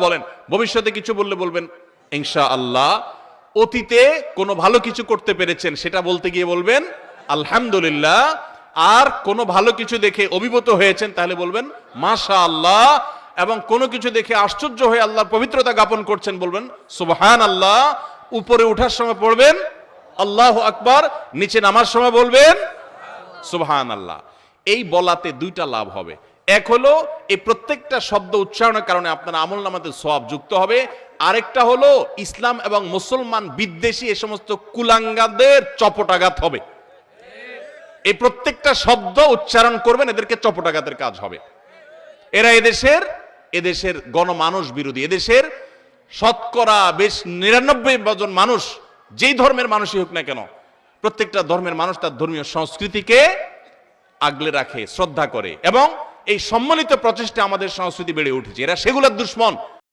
বলেন, ভবিষ্যতে কিছু বললে বলবেন ইনশাআল্লাহ। অতীতে কোনো ভালো কিছু করতে পেরেছেন সেটা বলতে গিয়ে বলবেন আলহামদুলিল্লাহ। আর কোনো ভালো কিছু দেখে অভিভূত হয়েছেন তাহলে বলবেন মাশাআল্লাহ। এবং কোনো কিছু দেখে আশ্চর্য হয়ে আল্লাহর পবিত্রতা জ্ঞাপন করছেন বলবেন সুবহানাল্লাহ। উপরে ওঠার সময় পড়বেন আল্লাহু আকবার, নিচে নামার সময় বলবেন সুবহানাল্লাহ। এই বলাতে দুইটা লাভ হবে। এক হলো এই প্রত্যেকটা শব্দ উচ্চারণের কারণে আপনার আমলনামাতে সওয়াব যুক্ত হবে। আরেকটা হলো ইসলাম এবং মুসলমান বিদ্বেষী এই সমস্ত কুলাঙ্গাদের চপটাঘাত হবে। এই প্রত্যেকটা শব্দ উচ্চারণ করবেন, এদেরকে চপটাঘাতের কাজ হবে। এরা এদেশের গণমানুষ বিরোধী। এদেশের শতকরা বেশ ৯৯% মানুষ, যেই ধর্মের মানুষই হোক না কেন, প্রত্যেকটা ধর্মের মানুষ তার ধর্মীয় সংস্কৃতিকে আগলে রাখে, শ্রদ্ধা করে, এবং এই সম্মিলিত প্রচেষ্টা আমাদের সংস্কৃতি বেড়ে উঠেছে। এরা সেগুলোর দুশ্মন।